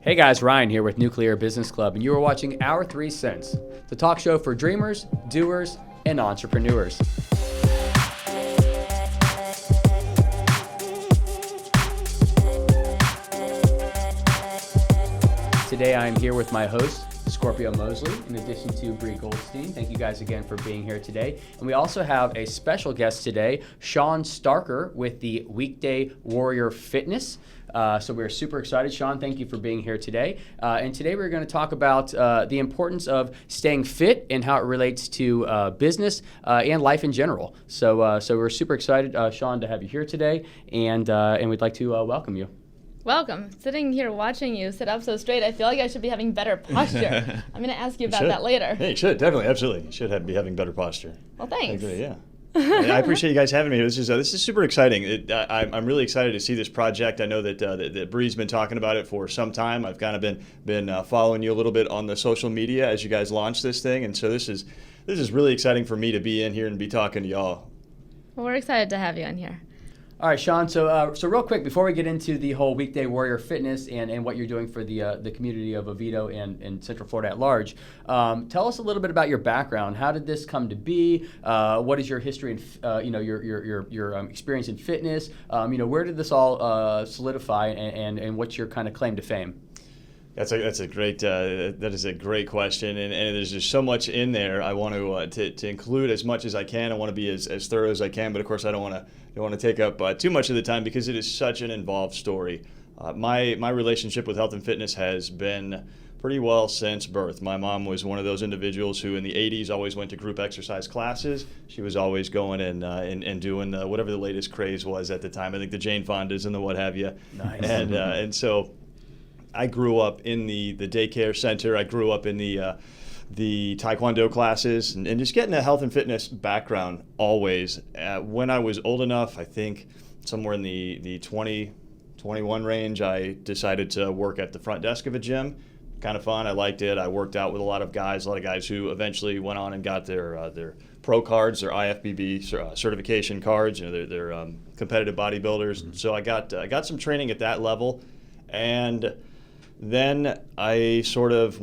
Hey guys, Ryan here with Nuclear Business Club, and you are watching Our 3 Cents, the talk show for dreamers, doers, and entrepreneurs. Today I am here with my host, Scorpio Mosley, in addition to Bree Goldstein. Thank you guys again for being here today. And we also have a special guest today, Shawn Staerker with the Weekday Warrior Fitness. So we're super excited. Shawn, thank you for being here today. And today we're going to talk about the importance of staying fit and how it relates to business and life in general. So we're super excited, Shawn, to have you here today, and we'd like to welcome you. Welcome. Sitting here watching you sit up so straight, I feel like I should be having better posture. I'm going to ask you about that later. Yeah, you should, definitely, absolutely. You should be having better posture. Well, thanks. Yeah. I appreciate you guys having me. This is super exciting. I'm really excited to see this project. I know that Bree's been talking about it for some time. I've kind of been following you a little bit on the social media as you guys launch this thing, and so this is really exciting for me to be in here and be talking to y'all. Well, we're excited to have you in here. All right, Shawn, so real quick, before we get into the whole Weekday Warrior Fitness and what you're doing for the community of Oviedo and Central Florida at large, tell us a little bit about your background. How did this come to be? What is your history and your experience in fitness? Where did this all solidify, and what's your kind of claim to fame? That is a great question, and there's just so much in there. I want to include as much as I can. I want to be as thorough as I can, but of course I don't want to take up too much of the time because it is such an involved story. My relationship with health and fitness has been pretty well since birth. My mom was one of those individuals who in the 80s always went to group exercise classes. She was always going and doing whatever the latest craze was at the time. I think the Jane Fondas and the what have you. Nice. And so I grew up in the daycare center. I grew up in the taekwondo classes and just getting a health and fitness background always. When I was old enough, I think somewhere in the 20, 21 range, I decided to work at the front desk of a gym. Kind of fun. I liked it. I worked out with a lot of guys who eventually went on and got their pro cards, their IFBB certification cards. They're competitive bodybuilders. Mm-hmm. So I got some training at that level, and then I sort of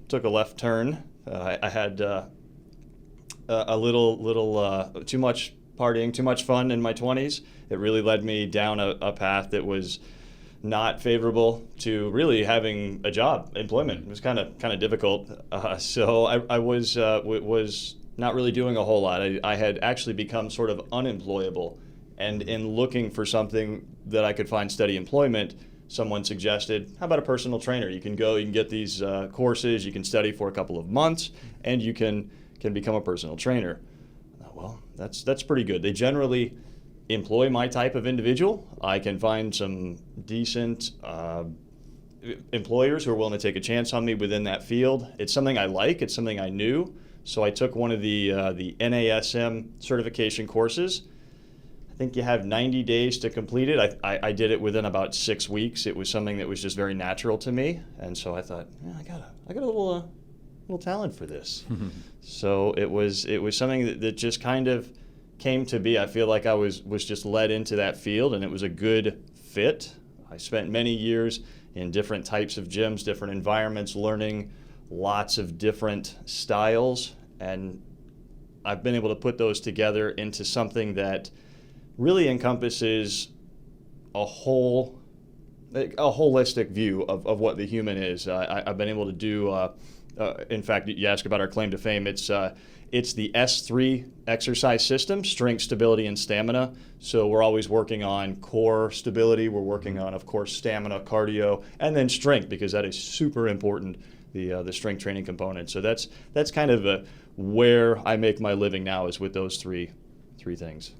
took a left turn. I had a little too much partying, too much fun in my 20s. It really led me down a path that was not favorable to really having a job, employment. It was kind of difficult. So I was not really doing a whole lot. I had actually become sort of unemployable, and in looking for something that I could find steady employment, someone suggested, how about a personal trainer? You can get these courses, you can study for a couple of months, and you can become a personal trainer. Well, that's pretty good. They generally employ my type of individual. I can find some decent employers who are willing to take a chance on me within that field. It's something I like. It's something I knew. So I took one of the NASM certification courses. I think you have 90 days to complete it. I did it within about 6 weeks. It was something that was just very natural to me, and so I thought, I got a little talent for this. So it was something that just kind of came to be. I feel like I was just led into that field, and it was a good fit. I spent many years in different types of gyms, different environments, learning lots of different styles, and I've been able to put those together into something that really encompasses a holistic view of what the human is. I've been able to do, in fact, you ask about our claim to fame, it's the S3 exercise system, strength, stability, and stamina. So we're always working on core stability, we're working on, of course, stamina, cardio, and then strength, because that is super important, the strength training component. So that's kind of where I make my living now, is with those three things.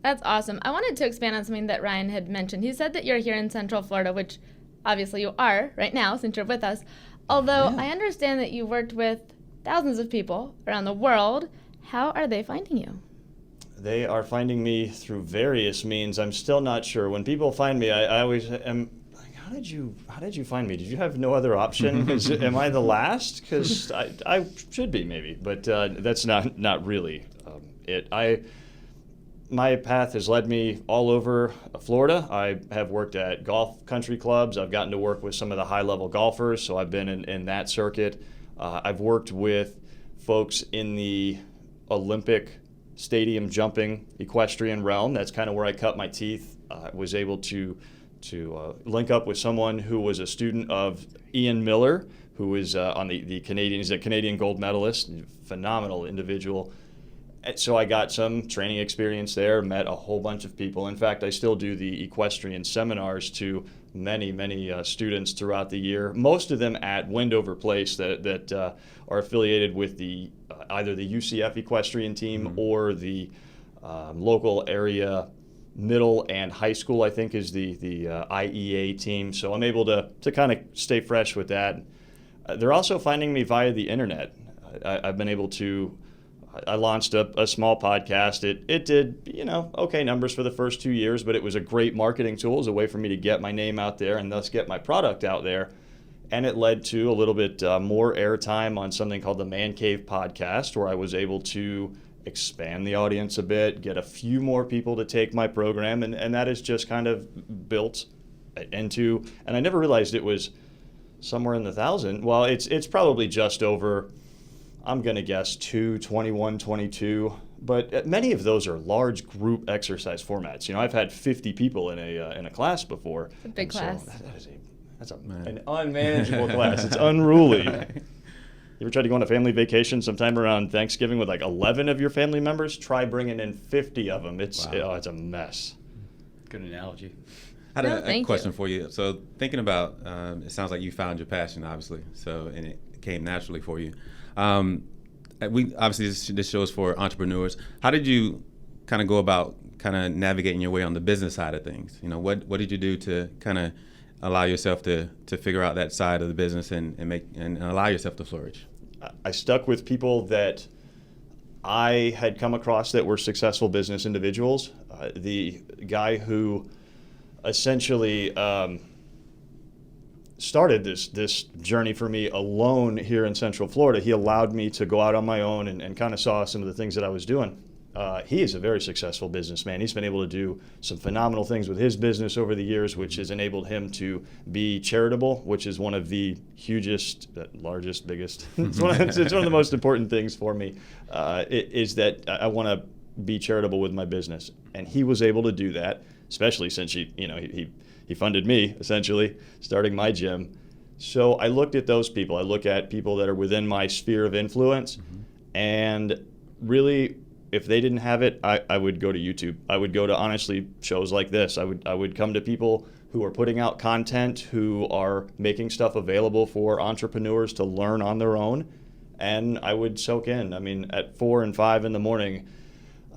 That's awesome. I wanted to expand on something that Ryan had mentioned. He said that you're here in Central Florida, which obviously you are right now since you're with us. Although I understand that you worked with thousands of people around the world. How are they finding you? They are finding me through various means. I'm still not sure. When people find me, I always am like, how did you find me? Did you have no other option? Am I the last? Because I should be, maybe. But that's not really it. my path has led me all over Florida. I have worked at golf country clubs. I've gotten to work with some of the high-level golfers, so I've been in that circuit. I've worked with folks in the Olympic stadium jumping equestrian realm. That's kind of where I cut my teeth. I was able to link up with someone who was a student of Ian Miller, who was on the Canadian, he's a Canadian gold medalist, phenomenal individual. So I got some training experience there, met a whole bunch of people. In fact, I still do the equestrian seminars to many students throughout the year, most of them at Wendover Place that are affiliated with the either the UCF equestrian team or the local area middle and high school, I think, is the IEA team. So I'm able to kind of stay fresh with that. They're also finding me via the internet. I've been able to, I launched a small podcast. It did, okay numbers for the first 2 years, but it was a great marketing tool. It was a way for me to get my name out there and thus get my product out there. And it led to a little bit more airtime on something called the Man Cave podcast, where I was able to expand the audience a bit, get a few more people to take my program, and that is just kind of built into, and I never realized it was somewhere in the 1,000. Well, it's probably just over, I'm going to guess 21, 22, but many of those are large group exercise formats. I've had 50 people in a class before. It's a big class. So that's an unmanageable class. It's unruly. You ever tried to go on a family vacation sometime around Thanksgiving with like 11 of your family members? Try bringing in 50 of them. It's a mess. Good analogy. I had a question for you. So thinking about, it sounds like you found your passion, obviously. And it came naturally for you. This show is for entrepreneurs. How did you kind of go about kind of navigating your way on the business side of things? What did you do to kind of allow yourself to figure out that side of the business and allow yourself to flourish? I stuck with people that I had come across that were successful business individuals. The guy who essentially started this journey for me alone here in Central Florida, he allowed me to go out on my own and kind of saw some of the things that I was doing. He is a very successful businessman. He's been able to do some phenomenal things with his business over the years, which has enabled him to be charitable, which is one of the largest, biggest. It's one of the most important things for me, is that I want to be charitable with my business. And he was able to do that, especially since he funded me, essentially, starting my gym. So I looked at those people. I look at people that are within my sphere of influence, and really, if they didn't have it, I would go to YouTube. I would go to, honestly, shows like this. I would come to people who are putting out content, who are making stuff available for entrepreneurs to learn on their own, and I would soak in. I mean, at 4 and 5 in the morning,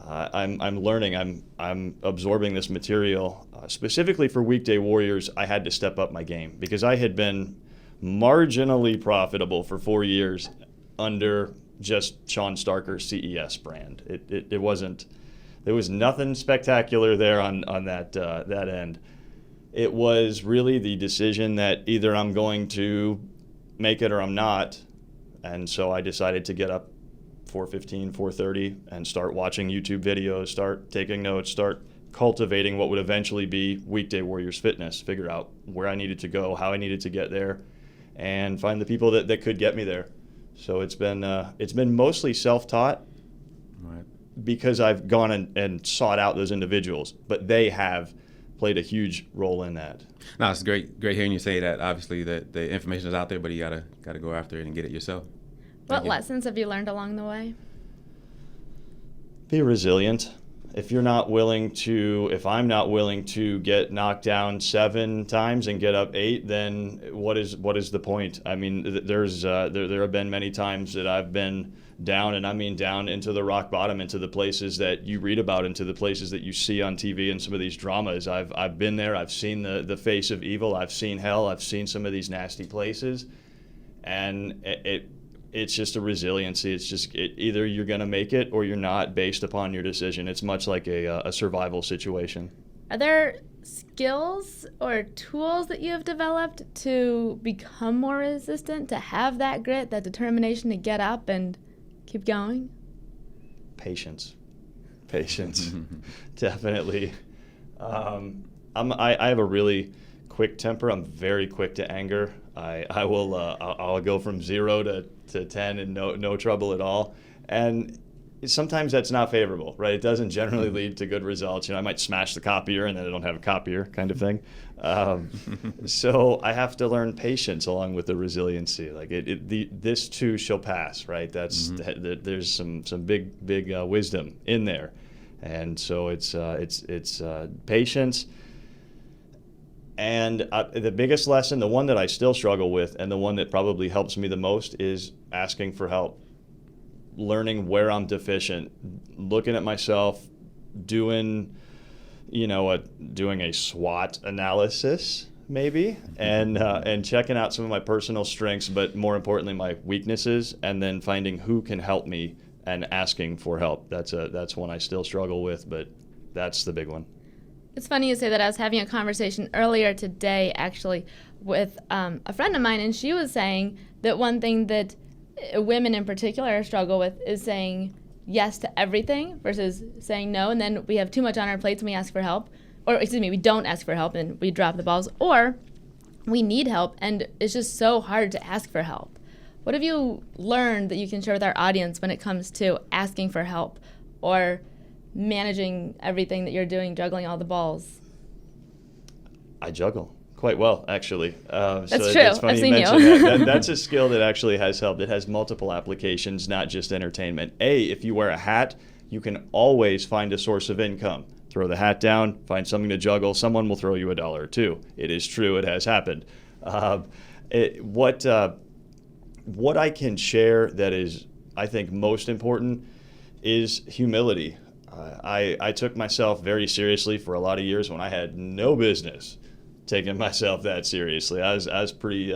I'm learning. I'm absorbing this material. Specifically for Weekday Warriors, I had to step up my game because I had been marginally profitable for 4 years under just Shawn Staerker's CES brand. It wasn't, there was nothing spectacular there on that end. It was really the decision that either I'm going to make it or I'm not. And so I decided to get up 4:15, 4:30 and start watching YouTube videos, start taking notes, start cultivating what would eventually be Weekday Warriors Fitness, figure out where I needed to go, how I needed to get there, and find the people that could get me there. So it's been mostly self-taught, right, because I've gone and sought out those individuals, but they have played a huge role in that. No, it's great hearing you say that. Obviously, that the information is out there, but you gotta go after it and get it yourself. What lessons have you learned along the way? Be resilient. If I'm not willing to get knocked down 7 times and get up 8, then what is the point? I mean, there have been many times that I've been down, and I mean down into the rock bottom, into the places that you read about, into the places that you see on TV and some of these dramas. I've been there. I've seen the face of evil. I've seen hell. I've seen some of these nasty places, and it's just a resiliency. It's just either you're going to make it or you're not, based upon your decision. It's much like a survival situation. Are there skills or tools that you have developed to become more resistant, to have that grit, that determination to get up and keep going? Patience. Patience, definitely. I have a really quick temper. I'm very quick to anger. I'll go from 0 to 10 and no trouble at all. And sometimes that's not favorable, right? It doesn't generally lead to good results. I might smash the copier and then I don't have a copier, kind of thing. So I have to learn patience along with the resiliency. Like this too shall pass, right? There's some big wisdom in there, and so it's patience. And the biggest lesson, the one that I still struggle with, and the one that probably helps me the most, is asking for help. Learning where I'm deficient, looking at myself, doing a SWOT analysis maybe, and checking out some of my personal strengths, but more importantly my weaknesses, and then finding who can help me and asking for help. That's one I still struggle with, but that's the big one. It's funny you say that. I was having a conversation earlier today, actually, with a friend of mine, and she was saying that one thing that women in particular struggle with is saying yes to everything versus saying no, and then we have too much on our plates and we ask for help. Or, we don't ask for help and we drop the balls. Or we need help, and it's just so hard to ask for help. What have you learned that you can share with our audience when it comes to asking for help or managing everything that you're doing, juggling all the balls? I juggle quite well, actually. That's so true. It's funny I've seen you. you. That's a skill that actually has helped. It has multiple applications, not just entertainment. If you wear a hat, you can always find a source of income. Throw the hat down, find something to juggle. Someone will throw you $1 or $2. It is true. It has happened. What I can share that is, I think, most important is humility. I took myself very seriously for a lot of years when I had no business taking myself that seriously. I was pretty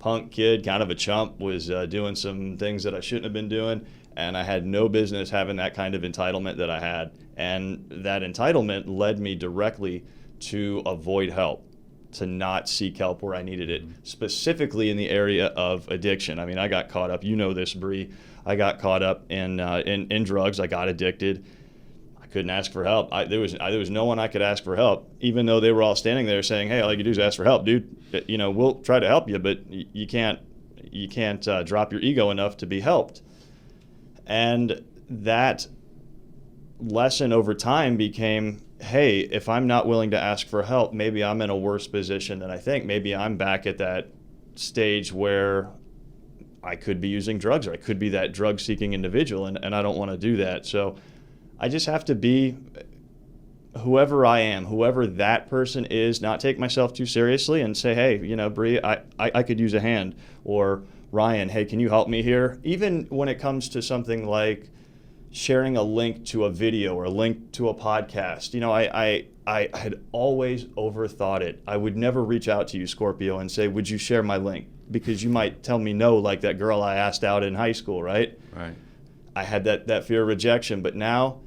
punk kid, kind of a chump, was doing some things that I shouldn't have been doing, and I had no business having that kind of entitlement that I had. And that entitlement led me directly to avoid help, to not seek help where I needed it, specifically in the area of addiction. I mean, I got caught up, you know this, Bree, I got caught up in drugs. I got addicted. Couldn't ask for help. There was no one I could ask for help, even though they were all standing there saying, "Hey, all you do is ask for help, dude. We'll try to help you, but you can't drop your ego enough to be helped." And that lesson over time became, hey, if I'm not willing to ask for help, maybe I'm in a worse position than I think. Maybe I'm back at that stage where I could be using drugs, or I could be that drug-seeking individual, and I don't want to do that. So I just have to be whoever I am, whoever that person is, not take myself too seriously, and say, hey, Bree, I could use a hand. Or Ryan, hey, can you help me here? Even when it comes to something like sharing a link to a video or a link to a podcast, I had always overthought it. I would never reach out to you, Scorpio, and say, would you share my link? Because you might tell me no, like that girl I asked out in high school, right? Right. I had that fear of rejection, but now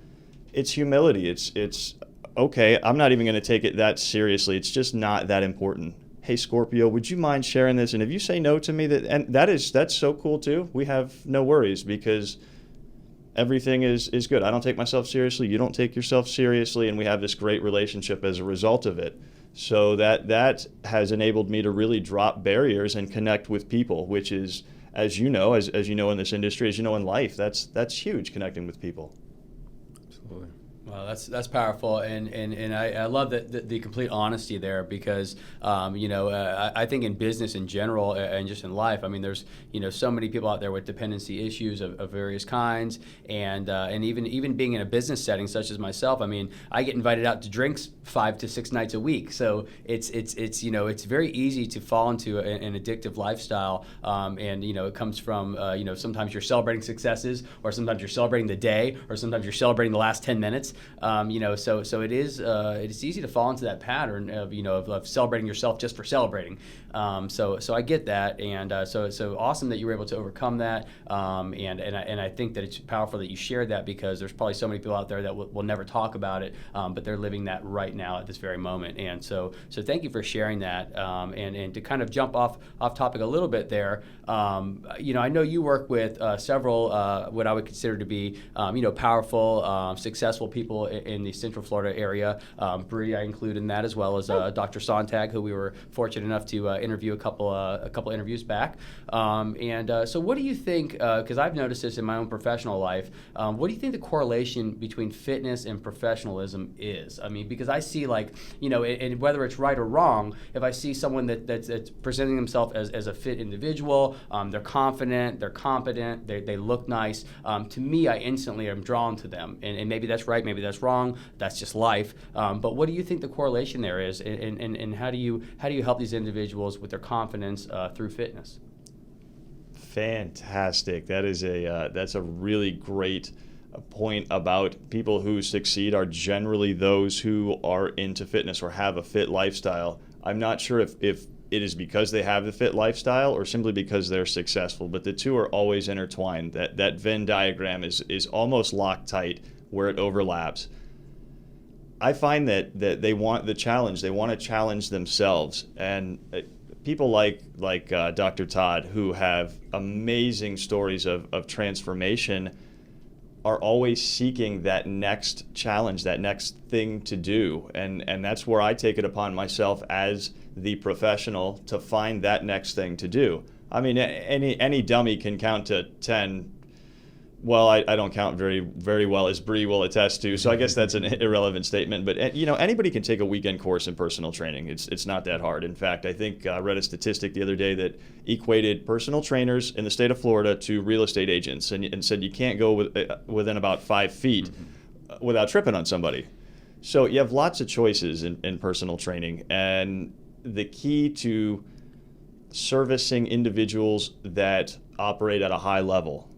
it's humility. It's okay, I'm not even going to take it that seriously. It's just not that important. Hey, Scorpio, would you mind sharing this? And if you say no to me, that's so cool too. We have no worries because everything is good. I don't take myself seriously. You don't take yourself seriously, and we have this great relationship as a result of it. So that has enabled me to really drop barriers and connect with people, which is, as you know in this industry, as you know in life, that's huge, connecting with people. Absolutely. Well, that's powerful, and I love the complete honesty there, because I think in business in general and just in life, I mean, there's so many people out there with dependency issues of various kinds, and even being in a business setting such as myself, I mean, I get invited out to drinks 5 to 6 nights a week, so it's very easy to fall into an addictive lifestyle, and it comes from sometimes you're celebrating successes, or sometimes you're celebrating the day, or sometimes you're celebrating the last 10 minutes. So it is easy to fall into that pattern of celebrating yourself just for celebrating. So I get that, and so awesome that you were able to overcome that. And I think that it's powerful that you shared that, because there's probably so many people out there that will never talk about it, but they're living that right now at this very moment. And so thank you for sharing that. And to kind of jump off topic a little bit there, I know you work with several what I would consider to be powerful, successful people people in the Central Florida area. Bree, I include in that, as well as Dr. Sontag, who we were fortunate enough to interview a couple interviews back. So what do you think, because I've noticed this in my own professional life, what do you think the correlation between fitness and professionalism is? I mean, because I see, like, and whether it's right or wrong, if I see someone that's presenting themselves as a fit individual, they're confident, they're competent, they look nice, to me, I instantly am drawn to them. And maybe that's right, maybe that's wrong, that's just life. But what do you think the correlation there is, and how do you help these individuals with their confidence through fitness? Fantastic. That's a really great point about people who succeed are generally those who are into fitness or have a fit lifestyle. I'm not sure if it is because they have the fit lifestyle or simply because they're successful, but the two are always intertwined. That Venn diagram is almost locked tight where it overlaps. I find that they want the challenge. They want to challenge themselves. And people like Dr. Todd, who have amazing stories of transformation, are always seeking that next challenge, that next thing to do. And that's where I take it upon myself as the professional to find that next thing to do. I mean, any dummy can count to 10. Well, I don't count very, very well, as Bree will attest to. So I guess that's an irrelevant statement. But anybody can take a weekend course in personal training. It's not that hard. In fact, I think I read a statistic the other day that equated personal trainers in the state of Florida to real estate agents, and said you can't go within about 5 feet without tripping on somebody. So you have lots of choices in personal training, and the key to servicing individuals that operate at a high level,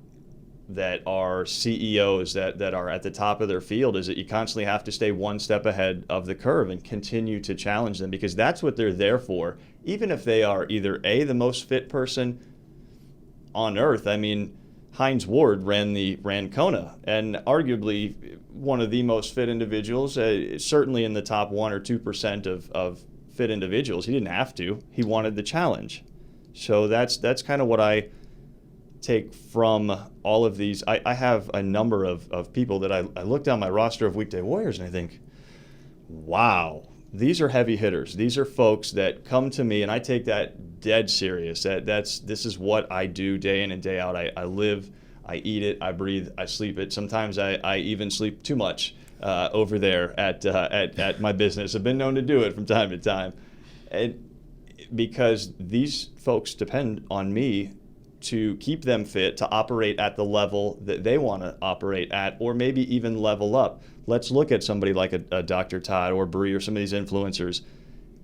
that are CEOs, that are at the top of their field, is that you constantly have to stay one step ahead of the curve and continue to challenge them, because that's what they're there for. Even if they are either the most fit person on earth. I mean, Heinz Ward ran Kona, and arguably one of the most fit individuals, certainly in the top 1 or 2% of fit individuals. He didn't have to. He wanted the challenge. So that's kind of what I take from all of these. I have a number of people that I look down my roster of Weekday Warriors and I think, wow, these are heavy hitters. These are folks that come to me, and I take that dead serious. This is what I do day in and day out. I live, I eat it, I breathe, I sleep it. Sometimes I even sleep too much over there at my business. I've been known to do it from time to time. And because these folks depend on me to keep them fit, to operate at the level that they want to operate at, or maybe even level up. Let's look at somebody like a Dr. Todd or Bree or some of these influencers.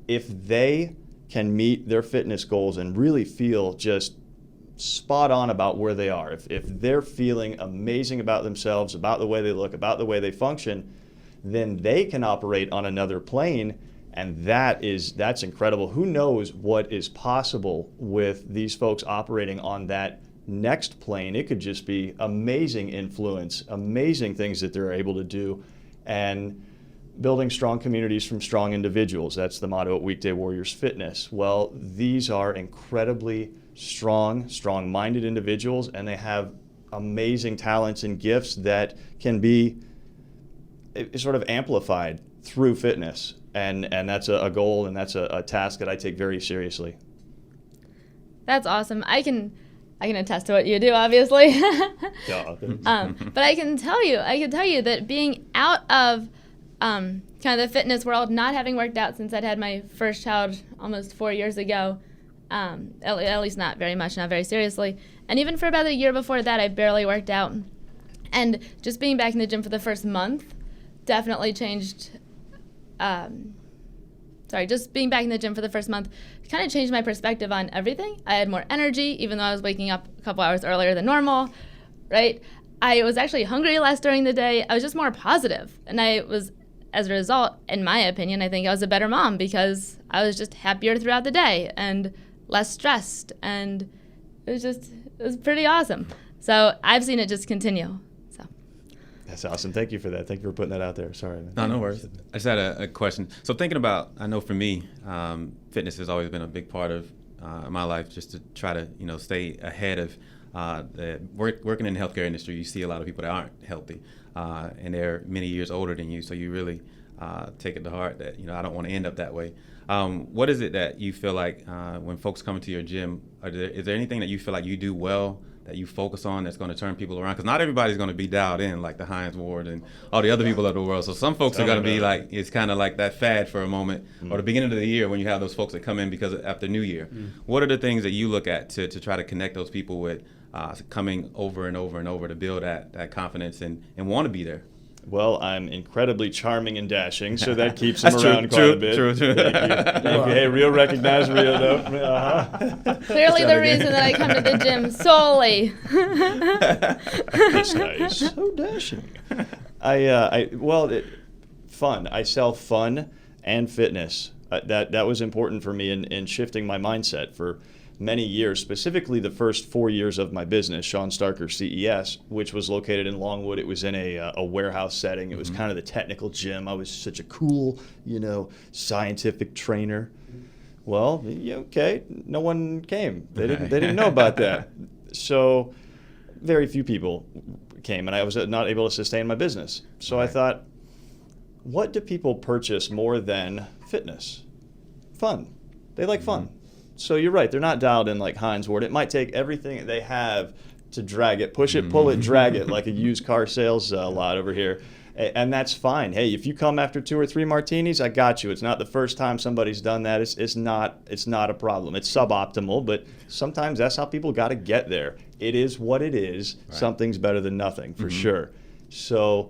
If they can meet their fitness goals and really feel just spot on about where they are, if they're feeling amazing about themselves, about the way they look, about the way they function, then they can operate on another plane. And that's incredible. Who knows what is possible with these folks operating on that next plane? It could just be amazing influence, amazing things that they're able to do, and building strong communities from strong individuals. That's the motto at Weekday Warriors Fitness. Well, these are incredibly strong-minded individuals, and they have amazing talents and gifts that can be sort of amplified through fitness. And that's a goal, and that's a task that I take very seriously. That's awesome. I can attest to what you do, obviously. But I can tell you that being out of kind of the fitness world, not having worked out since I'd had my first child almost 4 years ago, at least not very much, not very seriously, and even for about a year before that, I barely worked out. And just being back in the gym for the first month definitely changed. Just being back in the gym for the first month kind of changed my perspective on everything. I had more energy, even though I was waking up a couple hours earlier than normal, right? I was actually hungry less during the day. I was just more positive. And I was, as a result, in my opinion, I think I was a better mom because I was just happier throughout the day and less stressed. And it was pretty awesome. So I've seen it just continue. That's awesome. Thank you for that. Thank you for putting that out there. Sorry, man. No worries. I just had a question. So thinking about, I know for me, fitness has always been a big part of in my life just to try to, stay ahead of working in the healthcare industry. You see a lot of people that aren't healthy, and they're many years older than you. So you really take it to heart that, I don't want to end up that way. What is it that you feel like when folks come into your gym, is there anything that you feel like you do well that you focus on that's going to turn people around? Because not everybody's going to be dialed in like the Heinz Ward and all the other people of the world. So some folks are going to be like, it's kind of like that fad for a moment, or the beginning of the year when you have those folks that come in because after New Year. What are the things that you look at to try to connect those people with coming over and over and over to build that confidence and want to be there? Well, I'm incredibly charming and dashing, so that keeps them around quite a bit. True. Thank you. Hey, Rio recognized Rio, though. Clearly the reason that I come to the gym solely. This guy is so dashing. Fun. I sell fun and fitness. That was important for me in shifting my mindset for many years, specifically the first 4 years of my business, Shawn Staerker CES, which was located in Longwood. It was in a warehouse setting. It was kind of the technical gym. I was such a cool, scientific trainer. Well, okay, no one came. They didn't know about that. So very few people came, and I was not able to sustain my business. So I thought, what do people purchase more than fitness? Fun. They like fun. So you're right, they're not dialed in like Heinz Ward. It might take everything they have to drag it, push it, pull it, drag it, like a used car sales lot over here. And that's fine. Hey, if you come after 2 or 3 martinis, I got you. It's not the first time somebody's done that. It's not a problem. It's suboptimal, but sometimes that's how people got to get there. It is what it is. Right. Something's better than nothing, for sure. So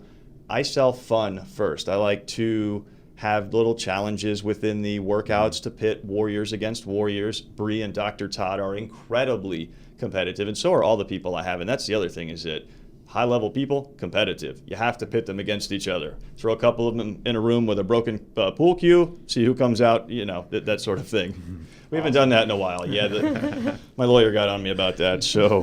I sell fun first. I like to have little challenges within the workouts to pit warriors against warriors. Bree and Dr. Todd are incredibly competitive, and so are all the people I have. And that's the other thing, is that high-level people, competitive. You have to pit them against each other. Throw a couple of them in a room with a broken pool cue, see who comes out, that sort of thing. We haven't done that in a while. Yeah, my lawyer got on me about that. So,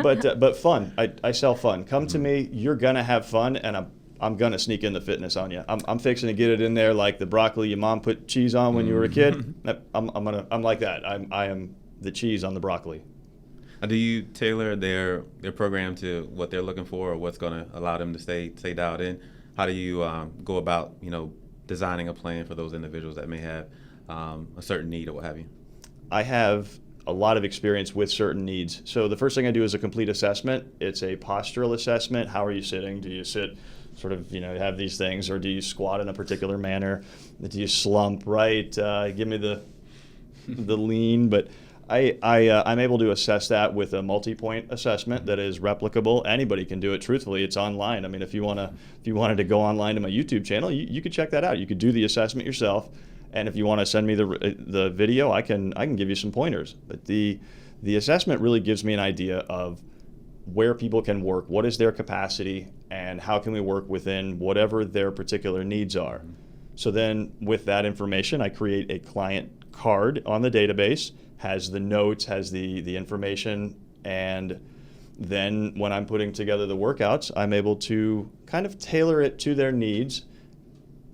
but fun. I sell fun. Come to me. You're gonna have fun, and I'm gonna sneak in the fitness on you. I'm fixing to get it in there like the broccoli your mom put cheese on when you were a kid. I'm like that. I am the cheese on the broccoli. Do you tailor their program to what they're looking for, or what's going to allow them to stay dialed in? How do you go about designing a plan for those individuals that may have a certain need or what have you? I have a lot of experience with certain needs. So the first thing I do is a complete assessment. It's a postural assessment. How are you sitting? Do you sit sort of, have these things, or do you squat in a particular manner? Do you slump, right? Give me the lean, but I'm able to assess that with a multi-point assessment that is replicable. Anybody can do it. Truthfully, it's online. I mean, if you wanted to go online to my YouTube channel, you could check that out. You could do the assessment yourself, and if you want to send me the video, I can give you some pointers. But the assessment really gives me an idea of where people can work, what is their capacity, and how can we work within whatever their particular needs are. So then with that information, I create a client card on the database, has the notes, has the information, and then when I'm putting together the workouts, I'm able to kind of tailor it to their needs.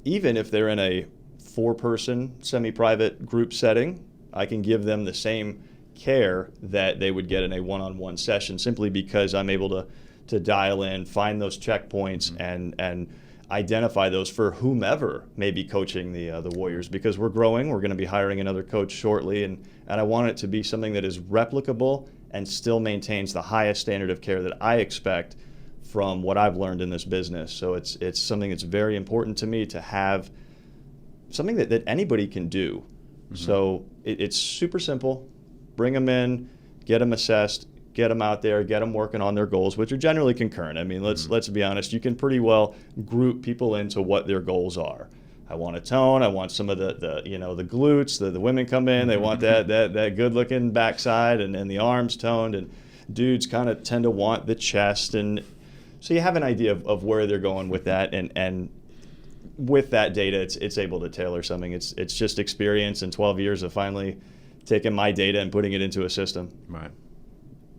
Even if they're in a 4-person semi-private group setting, I can give them the same care that they would get in a one-on-one session, simply because I'm able to dial in, find those checkpoints, and identify those for whomever may be coaching the Warriors, because we're growing. We're going to be hiring another coach shortly, and I want it to be something that is replicable and still maintains the highest standard of care that I expect from what I've learned in this business. So it's something that's very important to me to have something that anybody can do. So it's super simple. Bring them in, get them assessed, get them out there, get them working on their goals, which are generally concurrent. I mean, let's be honest. You can pretty well group people into what their goals are. I want to tone. I want some of the glutes. The women come in. They want that good-looking backside and the arms toned. And dudes kind of tend to want the chest. And so you have an idea of where they're going with that. And with that data, it's able to tailor something. It's just experience and 12 years of finally taking my data and putting it into a system. Right.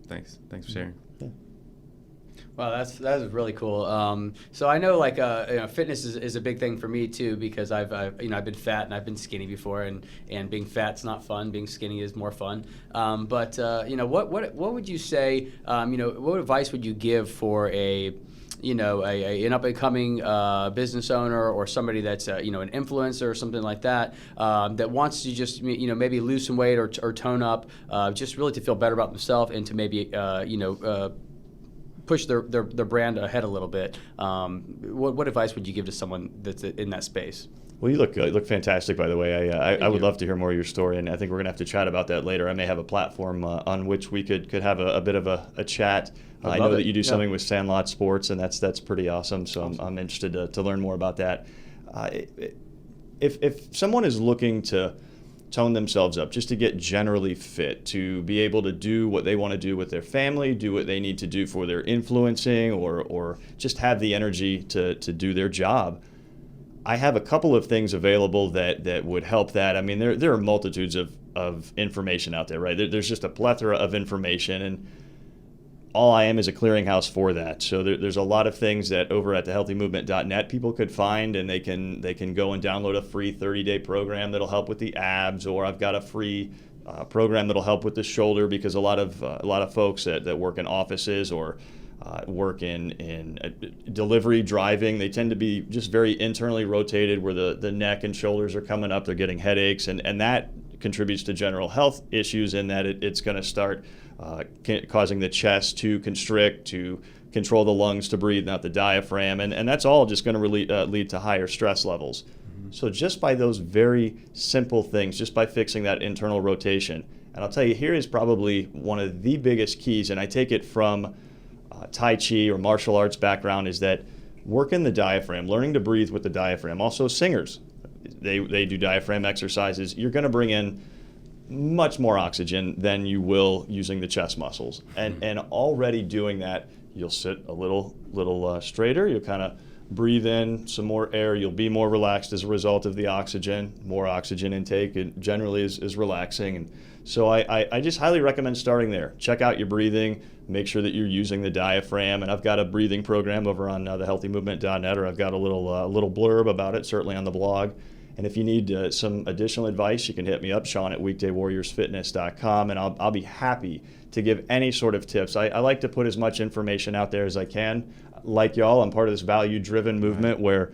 Thanks for sharing. Yeah. Wow, that is really cool. So I know fitness is a big thing for me too, because I've been fat and I've been skinny before, and being fat's not fun. Being skinny is more fun. But what would you say? What advice would you give for an up and coming business owner, or somebody that's an influencer or something like that, that wants to just maybe lose some weight or tone up, just really to feel better about themselves, and to maybe push their brand ahead a little bit. What advice would you give to someone that's in that space? Well, you look fantastic, by the way. I would love to hear more of your story, and I think we're going to have to chat about that later. I may have a platform on which we could have a bit of a chat. I know that you do something with Sandlot Sports, and that's pretty awesome, so I'm interested to learn more about that. If someone is looking to tone themselves up, just to get generally fit, to be able to do what they want to do with their family, do what they need to do for their influencing, or just have the energy to do their job, I have a couple of things available that would help that. I mean, there are multitudes of information out there, right? There's just a plethora of information, and all I am is a clearinghouse for that. So there's a lot of things that over at thehealthymovement.net people could find, and they can go and download a free 30-day program that'll help with the abs, or I've got a free program that'll help with the shoulder, because a lot of folks that work in offices or work in delivery, driving, they tend to be just very internally rotated, where the neck and shoulders are coming up, they're getting headaches, and that contributes to general health issues, in that it's going to start causing the chest to constrict, to control the lungs to breathe, not the diaphragm, and that's all just going to really lead to higher stress levels. Mm-hmm. So just by those very simple things, just by fixing that internal rotation, and I'll tell you, here is probably one of the biggest keys, and I take it from Tai Chi or martial arts background, is that working the diaphragm, learning to breathe with the diaphragm. Also singers, they do diaphragm exercises. You're going to bring in much more oxygen than you will using the chest muscles. And already doing that, you'll sit a little straighter. You'll kind of breathe in some more air. You'll be more relaxed as a result of the oxygen. More oxygen intake, it generally is relaxing. And so I just highly recommend starting there. Check out your breathing. Make sure that you're using the diaphragm. And I've got a breathing program over on thehealthymovement.net, or I've got a little blurb about it, certainly on the blog. And if you need some additional advice, you can hit me up, Shawn, at weekdaywarriorsfitness.com, and I'll be happy to give any sort of tips. I like to put as much information out there as I can. Like y'all, I'm part of this value-driven movement where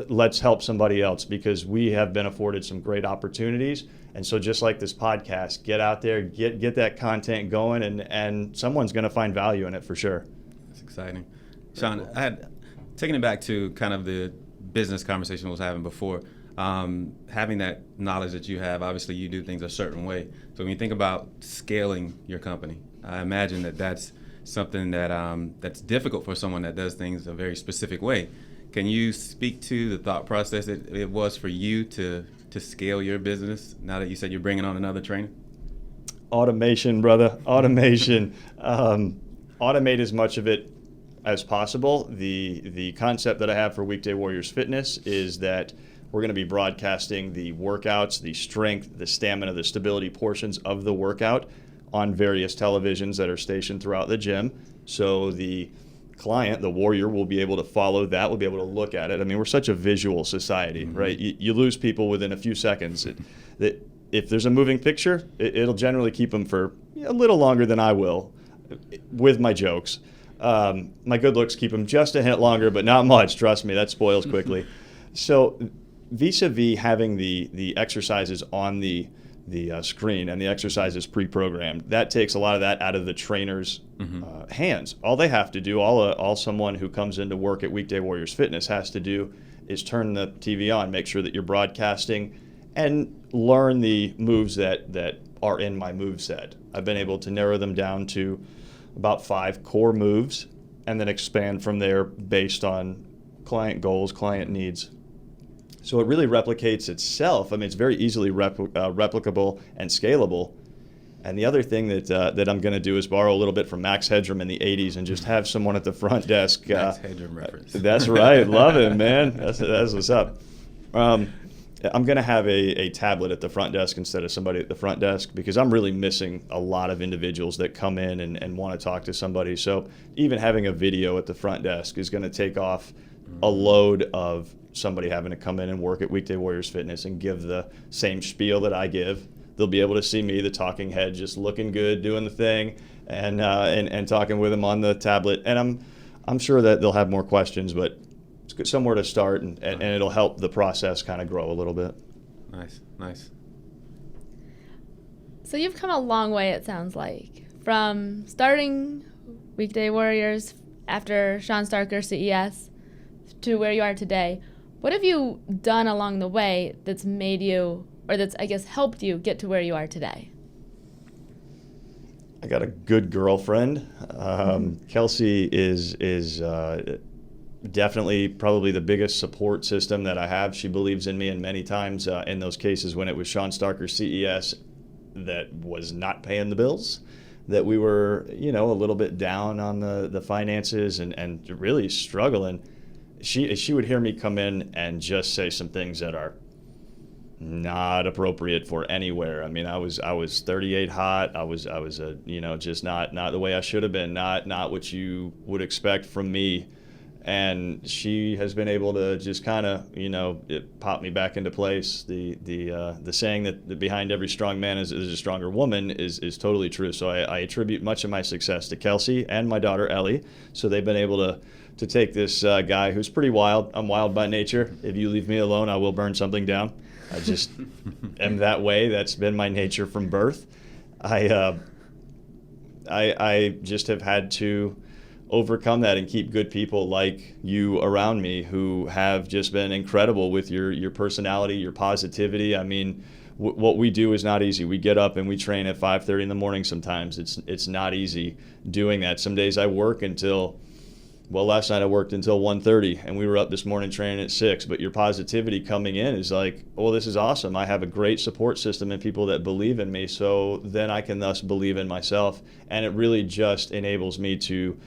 let's help somebody else, because we have been afforded some great opportunities. And so just like this podcast, get out there, get that content going, and someone's going to find value in it for sure. That's exciting. Shawn, I had taken it back to kind of the business conversation I was having before. Having that knowledge that you have, obviously you do things a certain way. So when you think about scaling your company, I imagine that's something that's difficult for someone that does things a very specific way. Can you speak to the thought process that it was for you to scale your business, now that you said you're bringing on another trainer? Automation, brother. Automation. Automate as much of it as possible. The concept that I have for Weekday Warriors Fitness is that we're going to be broadcasting the workouts, the strength, the stamina, the stability portions of the workout on various televisions that are stationed throughout the gym. So the client, the warrior, will be able to follow that, will be able to look at it. I mean, we're such a visual society, mm-hmm. right? You lose people within a few seconds. If there's a moving picture, it'll generally keep them for a little longer than I will with my jokes. My good looks keep them just a hint longer, but not much. Trust me, that spoils quickly. So vis-a-vis having the exercises on the screen and the exercises pre-programmed, that takes a lot of that out of the trainer's hands. All they have to do, all someone who comes into work at Weekday Warriors Fitness has to do, is turn the TV on, make sure that you're broadcasting, and learn the moves that are in my move set. I've been able to narrow them down to about 5 core moves, and then expand from there based on client goals, client needs. So it really replicates itself. I mean, it's very easily replicable and scalable. And the other thing that I'm going to do is borrow a little bit from Max Headroom in the 80s and just have someone at the front desk. Max Headroom reference. That's right. Love it, man. That's what's up. I'm going to have a tablet at the front desk instead of somebody at the front desk, because I'm really missing a lot of individuals that come in and want to talk to somebody. So even having a video at the front desk is going to take off a load of somebody having to come in and work at Weekday Warriors Fitness and give the same spiel that I give. They'll be able to see me, the talking head, just looking good, doing the thing, and talking with them on the tablet. And I'm sure that they'll have more questions, but it's somewhere to start, and it'll help the process kind of grow a little bit. Nice. So you've come a long way, it sounds like, from starting Weekday Warriors after Shawn Staerker CES to where you are today. What have you done along the way that's made you, or that's, I guess, helped you get to where you are today? I got a good girlfriend. Kelsey is definitely probably the biggest support system that I have. She believes in me, and many times in those cases when it was Shawn Staerker CES that was not paying the bills, that we were, a little bit down on the finances and really struggling, she would hear me come in and just say some things that are not appropriate for anywhere. I mean, I was 38 hot. I was just not the way I should have been. Not what you would expect from me. And she has been able to just kind of, it pop me back into place. The saying that behind every strong man is a stronger woman is totally true. So I attribute much of my success to Kelsey and my daughter Ellie. So they've been able to take this guy who's pretty wild. I'm wild by nature. If you leave me alone, I will burn something down. I just am that way. That's been my nature from birth. I just have had to overcome that and keep good people like you around me who have just been incredible with your personality, your positivity. I mean, what we do is not easy. We get up and we train at 5:30 in the morning sometimes. It's not easy doing that. Some days I work until, last night I worked until 1:30 and we were up this morning training at 6. But your positivity coming in is like, this is awesome. I have a great support system and people that believe in me. So then I can thus believe in myself. And it really just enables me to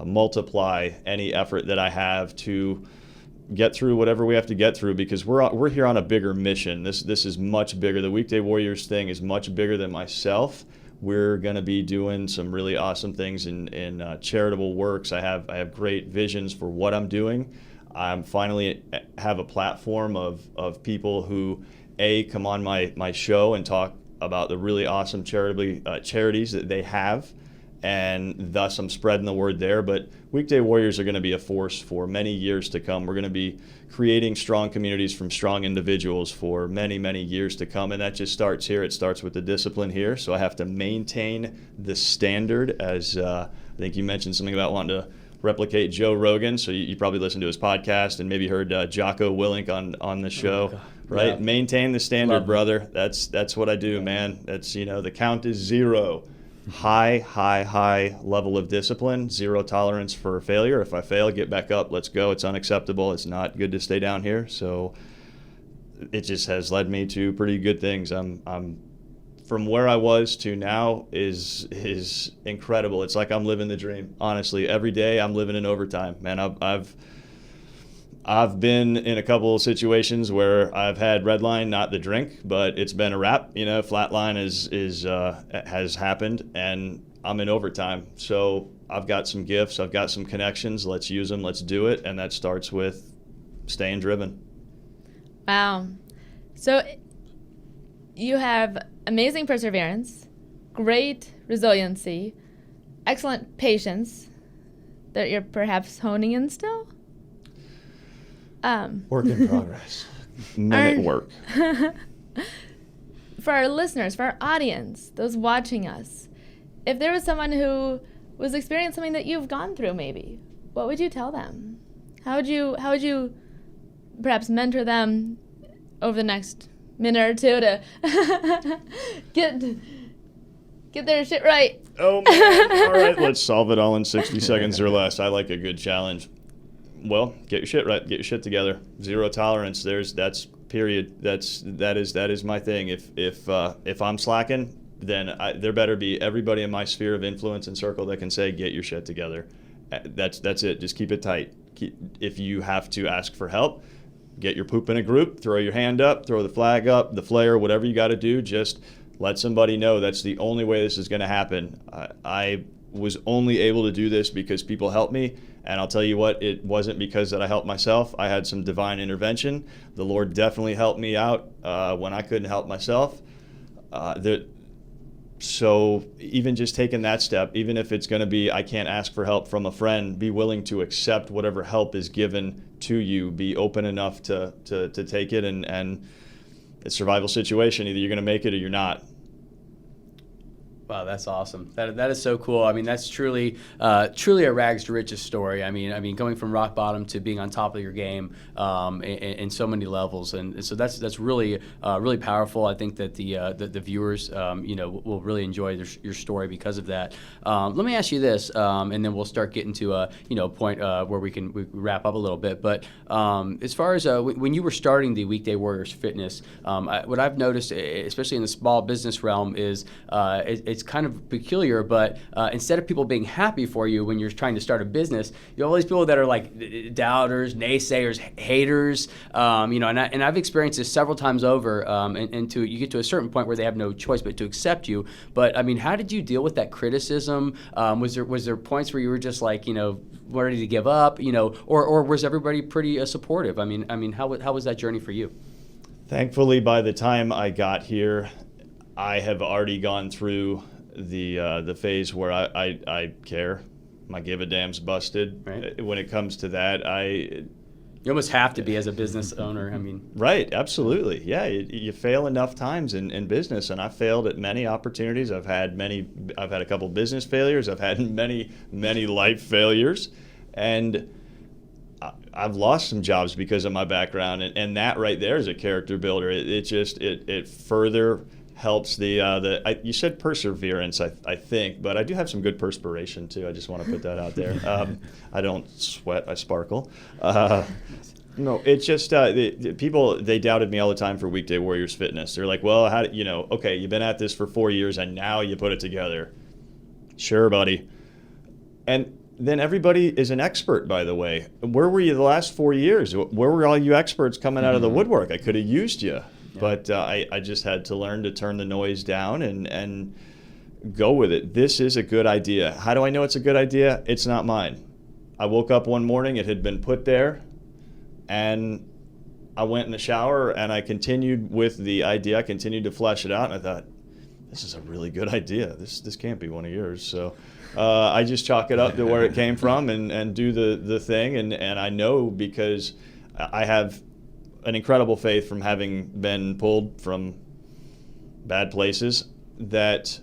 multiply any effort that I have to get through whatever we have to get through, because we're here on a bigger mission. This is much bigger. The Weekday Warriors thing is much bigger than myself. We're going to be doing some really awesome things in charitable works. I have great visions for what I'm doing. I'm finally have a platform of people who come on my show and talk about the really awesome charities that they have. And thus I'm spreading the word there. But Weekday Warriors are going to be a force for many years to come. We're going to be creating strong communities from strong individuals for many, many years to come. And that just starts here. It starts with the discipline here. So I have to maintain the standard, as I think you mentioned something about wanting to replicate Joe Rogan. So you probably listened to his podcast and maybe heard Jocko Willink on the show. Oh, right? Yeah. Maintain the standard, brother. That's what I do, man. That's, the count is 0. High level of discipline, 0 tolerance for failure. If I fail, get back up, let's go. It's unacceptable. It's not good to stay down here. So it just has led me to pretty good things. I'm from where I was to now is incredible. It's like I'm living the dream. Honestly, every day I'm living in overtime. Man, I've been in a couple of situations where I've had red line, not the drink, but it's been a wrap. Flat line has happened, and I'm in overtime. So I've got some gifts, I've got some connections. Let's use them. Let's do it, and that starts with staying driven. Wow. So you have amazing perseverance, great resiliency, excellent patience that you're perhaps honing in still. Work in progress. Minute work. For our listeners, for our audience, those watching us, if there was someone who was experiencing something that you've gone through, maybe, what would you tell them? How would you perhaps mentor them over the next minute or two to get their shit right? Oh man! All right, let's solve it all in 60 seconds or less. I like a good challenge. Well, get your shit right. Get your shit together. 0 tolerance. That's period. That is my thing. If I'm slacking, then there better be everybody in my sphere of influence and circle that can say, get your shit together. That's it. Just keep it tight. If you have to ask for help, get your poop in a group, throw your hand up, throw the flag up, the flare, whatever you got to do, just let somebody know that's the only way this is going to happen. I was only able to do this because people helped me. And I'll tell you what, it wasn't because that I helped myself. I had some divine intervention. The Lord definitely helped me out when I couldn't help myself. So even just taking that step, even if it's going to be, I can't ask for help from a friend, be willing to accept whatever help is given to you. Be open enough to take it, and it's a survival situation. Either you're going to make it or you're not. Wow, that's awesome. That is so cool. I mean, that's truly a rags to riches story. I mean, going from rock bottom to being on top of your game in so many levels, and so that's really powerful. I think that the viewers will really enjoy your story because of that. Let me ask you this, and then we'll start getting to a point where we wrap up a little bit. But as far as when you were starting the Weekday Warriors Fitness, what I've noticed, especially in the small business realm, is it's kind of peculiar, but instead of people being happy for you when you're trying to start a business, you have all these people that are like doubters, naysayers, haters, and I've experienced this several times over, and you get to a certain point where they have no choice but to accept you. But I mean, how did you deal with that criticism? Was there points where you were just like, ready to give up, or was everybody pretty supportive? I mean, how was that journey for you? Thankfully, by the time I got here, I have already gone through the phase where I care. My give a damn's busted. Right. When it comes to that, you almost have to be as a business owner. I mean, right, absolutely, yeah. You fail enough times in business, and I failed at many opportunities. I've had a couple business failures. I've had many life failures, and I've lost some jobs because of my background, and that right there is a character builder. It further helps you said perseverance, I think, but I do have some good perspiration too. I just want to put that out there. I don't sweat, I sparkle. No, it's just people, they doubted me all the time for Weekday Warriors Fitness. They're like, well, okay, you've been at this for 4 years and now you put it together. Sure, buddy. And then everybody is an expert, by the way. Where were you the last 4 years? Where were all you experts coming out of the woodwork? I could have used you. Yeah. But I just had to learn to turn the noise down and go with it. This is a good idea. How do I know it's a good idea? It's not mine. I woke up one morning, it had been put there, and I went in the shower and I continued with the idea. I continued to flesh it out, and I thought, this is a really good idea. This can't be one of yours. So I just chalk it up to where it came from and do the thing. And I know, because I have an incredible faith from having been pulled from bad places, that,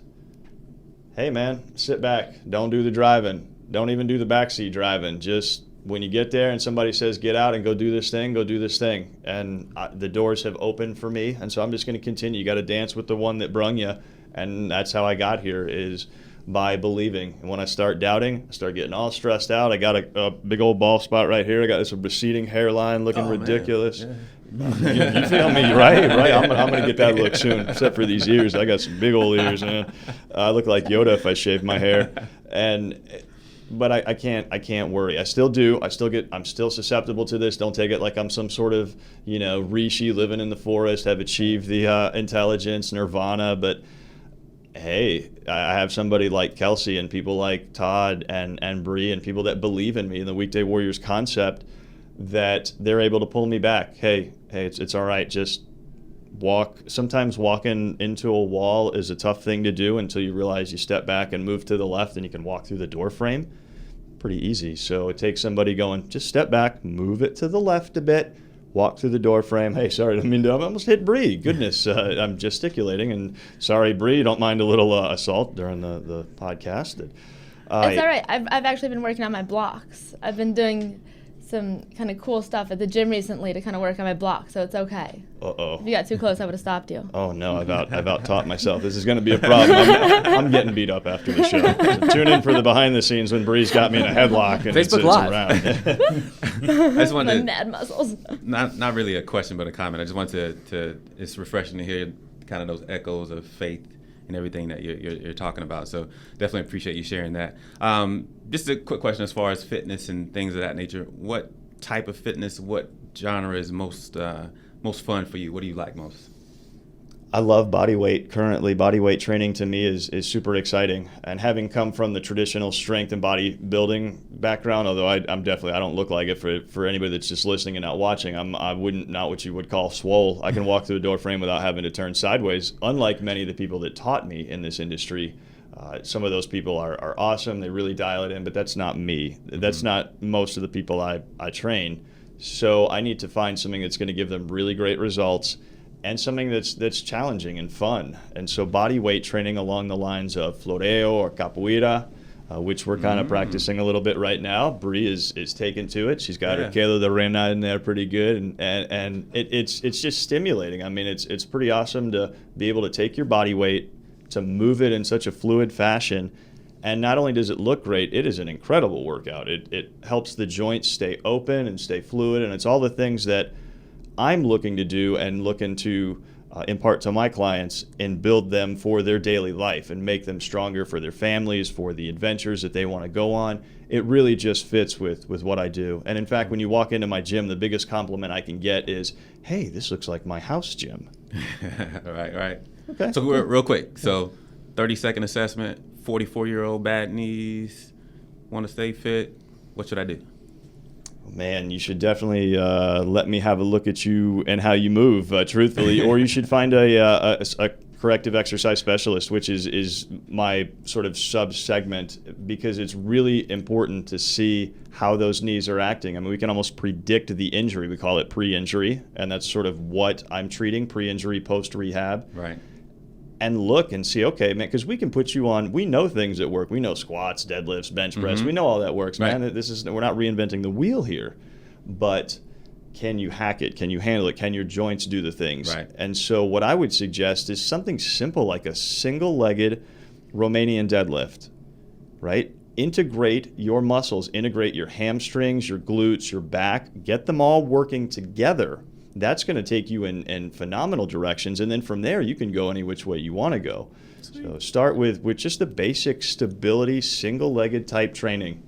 hey man, sit back. Don't do the driving. Don't even do the backseat driving. Just when you get there and somebody says, get out and go do this thing, go do this thing. And the doors have opened for me. And so I'm just going to continue. You got to dance with the one that brung you. And that's how I got here, is by believing. And when I start doubting, I start getting all stressed out. I got a big old bald spot right here. I got this receding hairline looking ridiculous. Yeah. You feel me, right? I'm going to get that look soon, except for these ears. I got some big old ears, man. I look like Yoda if I shave my hair. But I can't worry. I still do. I'm still susceptible to this. Don't take it like I'm some sort of, Rishi living in the forest, have achieved the intelligence, nirvana. But hey, I have somebody like Kelsey and people like Todd and Bree and people that believe in me in the Weekday Warriors concept, that they're able to pull me back. Hey, it's all right. Just walk. Sometimes walking into a wall is a tough thing to do until you realize you step back and move to the left and you can walk through the door frame. Pretty easy. So it takes somebody going, just step back, move it to the left a bit, walk through the door frame. Hey, sorry, I mean, I almost hit Bree. Goodness, I'm gesticulating. And sorry, Bree, don't mind a little assault during the podcast. It's all right. I've actually been working on my blocks. I've been doing some kind of cool stuff at the gym recently to kind of work on my block, so it's okay. Uh-oh. If you got too close, I would have stopped you. Oh, no, I've out-taught myself. This is going to be a problem. I'm getting beat up after the show. So tune in for the behind the scenes when Bree's got me in a headlock and Facebook Live. It's around. I just wanted mad muscles. Not really a question, but a comment. I just wanted to it's refreshing to hear kind of those echoes of faith and everything that you're talking about. So definitely appreciate you sharing that. Just a quick question as far as fitness and things of that nature. What type of fitness, what genre is most fun for you? What do you like most? I love body weight currently. Body weight training to me is super exciting. And having come from the traditional strength and bodybuilding background, although I don't look like it for anybody that's just listening and not watching, not what you would call swole. I can walk through a door frame without having to turn sideways, unlike many of the people that taught me in this industry. Some of those people are awesome. They really dial it in, but that's not me. That's not most of the people I train. So I need to find something that's going to give them really great results and something that's challenging and fun. And so body weight training along the lines of floreo or capoeira, which we're kind of practicing a little bit right now. Bree is taken to it. She's got her Kayla de Reina in there pretty good, and it's just stimulating. I mean, it's pretty awesome to be able to take your body weight, to move it in such a fluid fashion. And not only does it look great, it is an incredible workout. It helps the joints stay open and stay fluid, and it's all the things that I'm looking to do and looking to impart to my clients and build them for their daily life and make them stronger for their families, for the adventures that they want to go on. It really just fits with what I do. And in fact, when you walk into my gym, the biggest compliment I can get is, hey, this looks like my house gym. Right. Okay. So real quick, so 30-second assessment, 44-year-old bad knees, want to stay fit, what should I do? Man, you should definitely let me have a look at you and how you move, truthfully, or you should find a corrective exercise specialist, which is my sort of sub-segment, because it's really important to see how those knees are acting. I mean, we can almost predict the injury. We call it pre-injury, and that's sort of what I'm treating, pre-injury, post-rehab. Right. And look and see, okay, man, because we can put you on, we know things that work. We know squats, deadlifts, bench press. We know all that works, man. Right. We're not reinventing the wheel here. But can you hack it? Can you handle it? Can your joints do the things? Right. And so what I would suggest is something simple like a single-legged Romanian deadlift, right? Integrate your muscles, integrate your hamstrings, your glutes, your back, get them all working together. That's going to take you in phenomenal directions. And then from there, you can go any which way you want to go. Sweet. So start with just the basic stability, single-legged type training.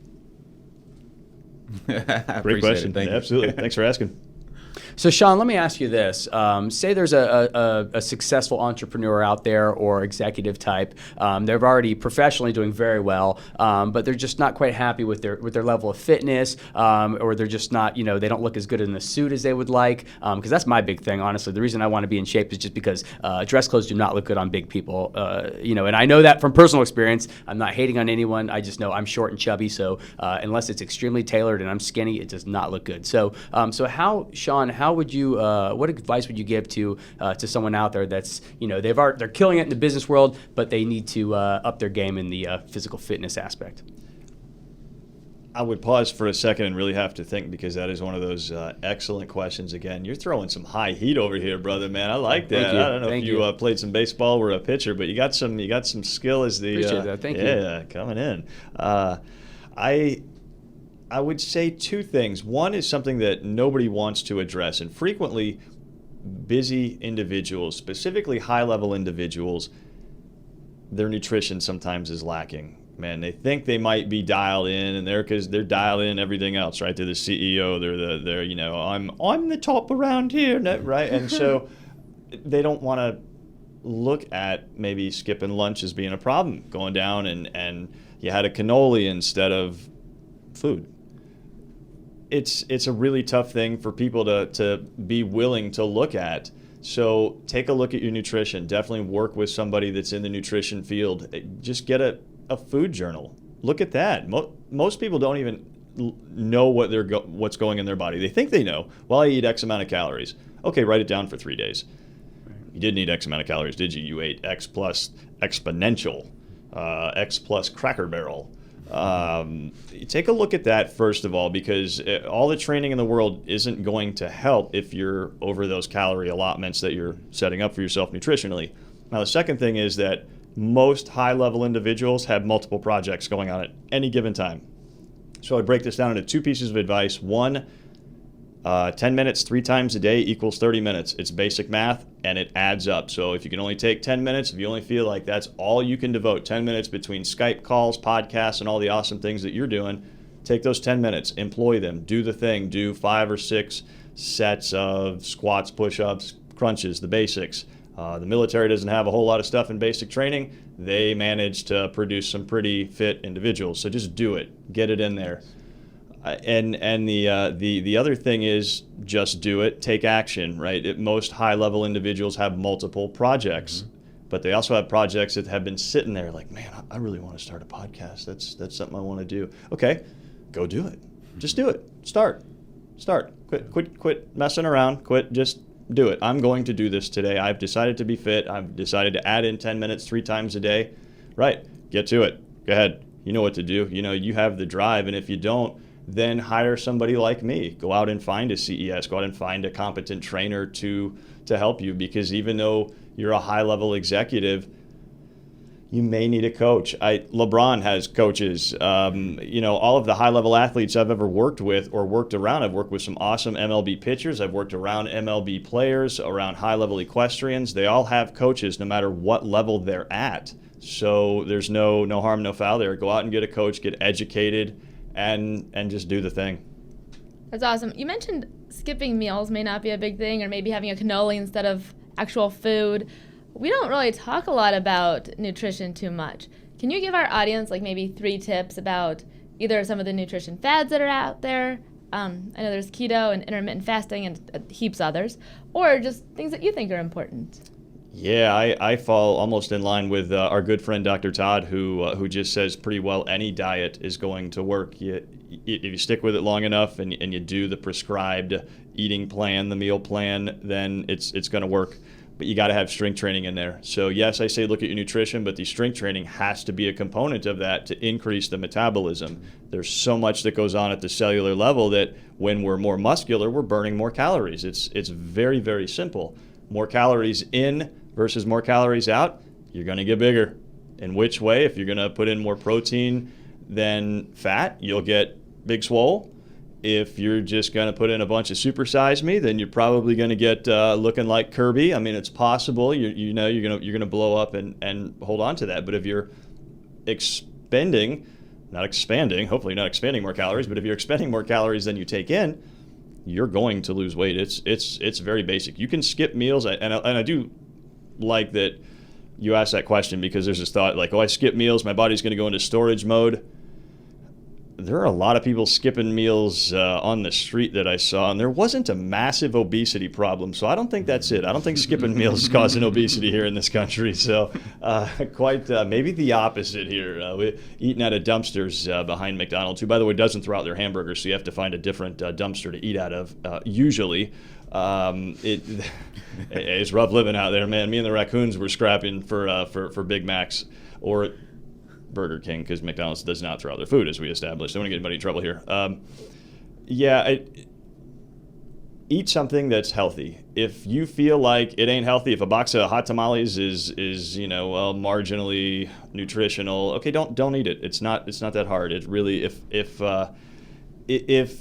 Great question. Thank you. Absolutely. Thanks for asking. So, Shawn, let me ask you this. Say there's a successful entrepreneur out there or executive type. They're already professionally doing very well, but they're just not quite happy with their level of fitness, or they're just not, they don't look as good in the suit as they would like. Because that's my big thing, honestly. The reason I want to be in shape is just because dress clothes do not look good on big people. And I know that from personal experience. I'm not hating on anyone. I just know I'm short and chubby, so unless it's extremely tailored and I'm skinny, it does not look good. So how, Shawn, how would you? What advice would you give to someone out there that's they're killing it in the business world, but they need to up their game in the physical fitness aspect? I would pause for a second and really have to think, because that is one of those excellent questions. Again, you're throwing some high heat over here, brother, man. I like that. I don't know if you played some baseball or a pitcher, but you got some skill as the appreciate that. Thank you. Yeah, coming in. I would say two things. One is something that nobody wants to address, and frequently busy individuals, specifically high-level individuals, their nutrition sometimes is lacking. Man, they think they might be dialed in, and they're dialed in everything else, right? They're the CEO. They're I'm the top around here, right? And so they don't want to look at maybe skipping lunch as being a problem, going down and you had a cannoli instead of food. It's a really tough thing for people to be willing to look at. So take a look at your nutrition. Definitely work with somebody that's in the nutrition field. Just get a food journal. Look at that. Most people don't even know what's going in their body. They think they know. Well, I eat X amount of calories. Okay, write it down for 3 days. You didn't eat X amount of calories, did you? You ate X plus exponential, X plus Cracker Barrel. Take a look at that first of all, because all the training in the world isn't going to help if you're over those calorie allotments that you're setting up for yourself nutritionally. Now, the second thing is that most high-level individuals have multiple projects going on at any given time. So I break this down into two pieces of advice. One, 10 minutes 3 times a day equals 30 minutes. It's basic math, and it adds up. So if you can only take 10 minutes, if you only feel like that's all you can devote, 10 minutes between Skype calls, podcasts, and all the awesome things that you're doing, take those 10 minutes, employ them, do the thing, do 5 or 6 sets of squats, push-ups, crunches, the basics. The military doesn't have a whole lot of stuff in basic training. They manage to produce some pretty fit individuals. So just do it. Get it in there. And the other thing is just do it. Take action, right? Most high-level individuals have multiple projects, but they also have projects that have been sitting there like, man, I really want to start a podcast. That's something I want to do. Okay, go do it. Just do it. Start. Quit messing around. Just do it. I'm going to do this today. I've decided to be fit. I've decided to add in 10 minutes 3 times a day. Right. Get to it. Go ahead. You know what to do. You have the drive. And if you don't, then hire somebody like me. Go out and find a CES. Go out and find a competent trainer to help you, because even though you're a high-level executive, you may need a coach. LeBron has coaches. All of the high-level athletes I've ever worked with or worked around, I've worked with some awesome MLB pitchers. I've worked around MLB players, around high-level equestrians. They all have coaches no matter what level they're at. So there's no harm, no foul there. Go out and get a coach, get educated, and just do the thing. That's awesome. You mentioned skipping meals may not be a big thing, or maybe having a cannoli instead of actual food. We don't really talk a lot about nutrition too much. Can you give our audience like maybe 3 tips about either some of the nutrition fads that are out there? I know there's keto and intermittent fasting and heaps others, or just things that you think are important. Yeah, I fall almost in line with our good friend Dr. Todd, who just says pretty well any diet is going to work. If you stick with it long enough and you do the prescribed eating plan, the meal plan, then it's going to work. But you got to have strength training in there. So yes, I say look at your nutrition, but the strength training has to be a component of that to increase the metabolism. There's so much that goes on at the cellular level that when we're more muscular, we're burning more calories. It's very, very simple. More calories in versus more calories out, you're going to get bigger. In which way? If you're going to put in more protein than fat, you'll get big swole. If you're just going to put in a bunch of supersize me, then you're probably going to get looking like Kirby. I mean, it's possible. You're going to blow up and hold on to that. But if you're hopefully not expanding more calories, but if you're expending more calories than you take in, you're going to lose weight. It's very basic. You can skip meals, and I do like that you asked that question, because there's this thought like, I skip meals, my body's going to go into storage mode. There are a lot of people skipping meals on the street that I saw, and there wasn't a massive obesity problem. So I don't think that's it. I don't think skipping meals is causing obesity here in this country. So maybe the opposite here. We're eating out of dumpsters behind McDonald's, who, by the way, doesn't throw out their hamburgers, so you have to find a different dumpster to eat out of usually. It's rough living out there, man. Me and the raccoons were scrapping for Big Macs or Burger King, because McDonald's does not throw out their food, as we established. I don't want to get anybody in trouble here. Eat something that's healthy. If you feel like it ain't healthy, if a box of hot tamales is marginally nutritional, okay, don't eat it. It's not that hard. It really, if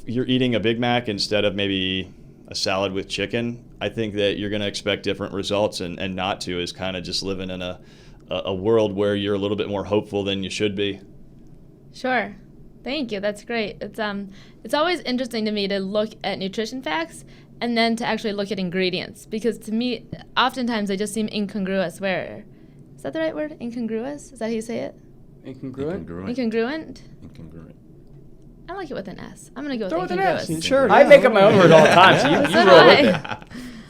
you're eating a Big Mac instead of maybe a salad with chicken, I think that you're going to expect different results, and not to is kind of just living in a world where you're a little bit more hopeful than you should be. Sure. Thank you. That's great. It's always interesting to me to look at nutrition facts and then to actually look at ingredients, because to me, oftentimes they just seem incongruous. Is that the right word? Incongruous? Is that how you say it? Incongruent? Incongruent? Incongruent. I like it with an S. I'm going to go Throw with with an incongruous. S. Sure. I make up my own word all the time, so you roll with it.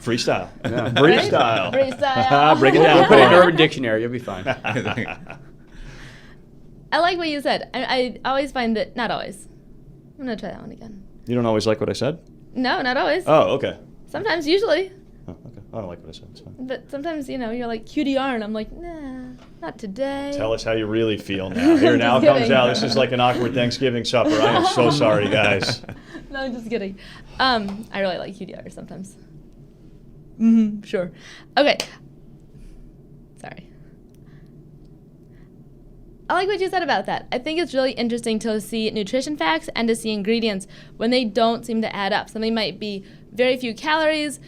Freestyle. Yeah. Freestyle. Freestyle. Break it down. Put it in Urban Dictionary. You'll be fine. I like what you said. I always find that, not always. I'm going to try that one again. You don't always like what I said? No, not always. Oh, okay. Sometimes, usually. Oh, okay. I don't like what I said. It's fine. But sometimes, you're like, QDR, and I'm like, nah, not today. Tell us how you really feel now. Here, now Just comes kidding. out. This is like an awkward Thanksgiving supper. I am so sorry, guys. No, I'm just kidding. I really like QDR sometimes. Sure. Okay. Sorry. I like what you said about that. I think it's really interesting to see nutrition facts and to see ingredients when they don't seem to add up. Something might be very few calories,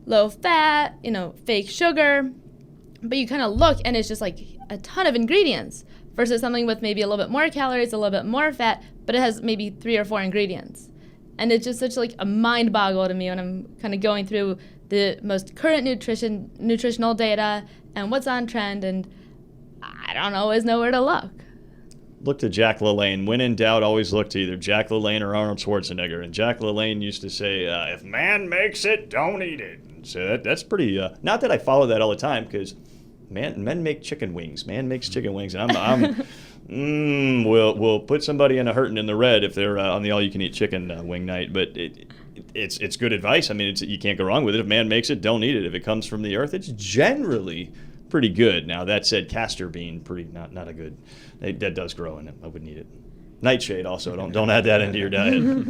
low fat, fake sugar, but you kind of look and it's just like a ton of ingredients versus something with maybe a little bit more calories, a little bit more fat, but it has maybe 3 or 4 ingredients. And it's just such like a mind boggle to me when I'm kind of going through the most current nutritional data and what's on trend, and I don't always know where to look. Look to Jack LaLanne. When in doubt, always look to either Jack LaLanne or Arnold Schwarzenegger. And Jack LaLanne used to say, if man makes it, don't eat it. So that's pretty, not that I follow that all the time, because men make chicken wings. Man makes chicken wings. And we'll put somebody in a hurting in the red if they're on the all-you-can-eat chicken wing night. But it's good advice. I mean, you can't go wrong with it. If man makes it, don't eat it. If it comes from the earth, it's generally pretty good. Now, that said, castor bean, not a good. That does grow in it. I wouldn't eat it. Nightshade also. Don't add that into your diet.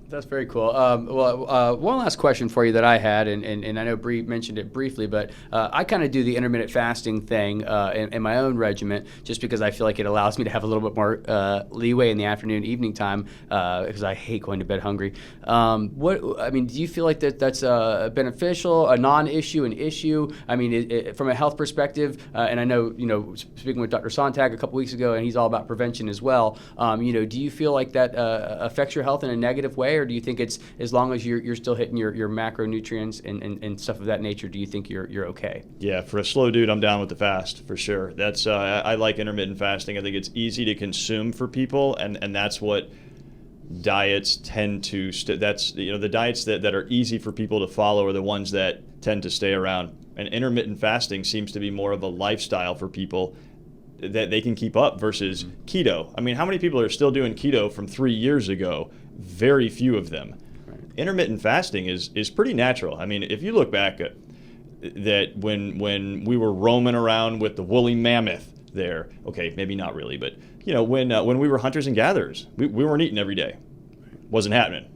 That's very cool. One last question for you that I had, and I know Bree mentioned it briefly, but I kind of do the intermittent fasting thing in my own regiment, just because I feel like it allows me to have a little bit more leeway in the afternoon, evening time, because I hate going to bed hungry. Do you feel like that's beneficial, a non-issue, an issue? I mean, from a health perspective, and I know, speaking with Dr. Sontag a couple weeks ago, and he's all about prevention as well. Do you feel like that affects your health in a negative way? Or do you think it's, as long as you're still hitting your macronutrients and stuff of that nature, do you think you're okay? Yeah, for a slow dude, I'm down with the fast for sure. That's I like intermittent fasting. I think it's easy to consume for people, and that's what diets tend to. That's the diets that are easy for people to follow are the ones that tend to stay around. And intermittent fasting seems to be more of a lifestyle for people that they can keep up versus keto. I mean, how many people are still doing keto from 3 years ago? Very few of them. Right. Intermittent fasting is pretty natural. I mean, if you look back at that when we were roaming around with the woolly mammoth there, okay, maybe not really, but when we were hunters and gatherers, we weren't eating every day. Wasn't happening.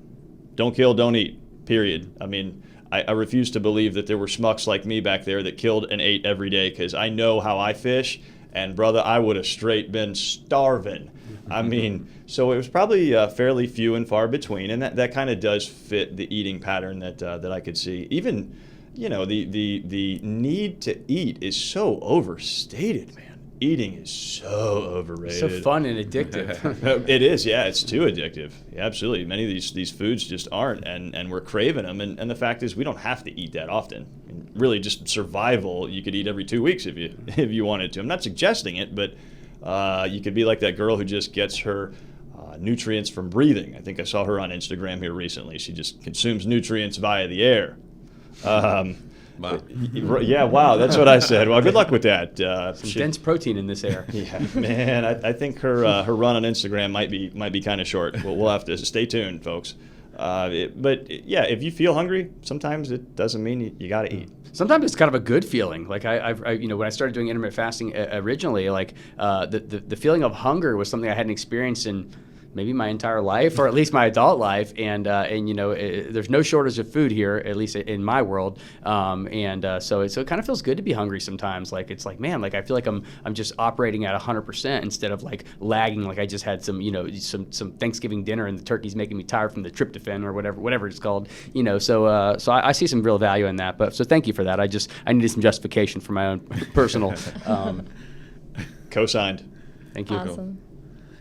Don't kill, don't eat, period. I mean, I refuse to believe that there were schmucks like me back there that killed and ate every day, because I know how I fish. And brother, I would have straight been starving. I mean, so it was probably fairly few and far between, and that kind of does fit the eating pattern that I could see. Even, the need to eat is so overstated, man. Eating is so overrated. So fun and addictive. It is, yeah. It's too addictive. Yeah, absolutely. Many of these foods just aren't, and we're craving them. And the fact is, we don't have to eat that often. And really, just survival, you could eat every 2 weeks if you wanted to. I'm not suggesting it, but you could be like that girl who just gets her nutrients from breathing. I think I saw her on Instagram here recently. She just consumes nutrients via the air. Wow. Yeah, wow, that's what I said. Well, good luck with that. Some dense protein in this air. Yeah, man, I think her run on Instagram might be kind of short. We'll have to stay tuned, folks. But yeah, if you feel hungry, sometimes it doesn't mean you got to eat. Sometimes it's kind of a good feeling. Like I when I started doing intermittent fasting originally, like the feeling of hunger was something I hadn't experienced in maybe my entire life, or at least my adult life, and there's no shortage of food here, at least in my world, so it kind of feels good to be hungry sometimes. Like it's like, man, like I feel like I'm just operating at 100% instead of like lagging, like I just had some Thanksgiving dinner and the turkey's making me tired from the tryptophan or whatever it's called, so I see some real value in that. But so thank you for that. I needed some justification for my own personal. Co-signed. Thank you. Awesome.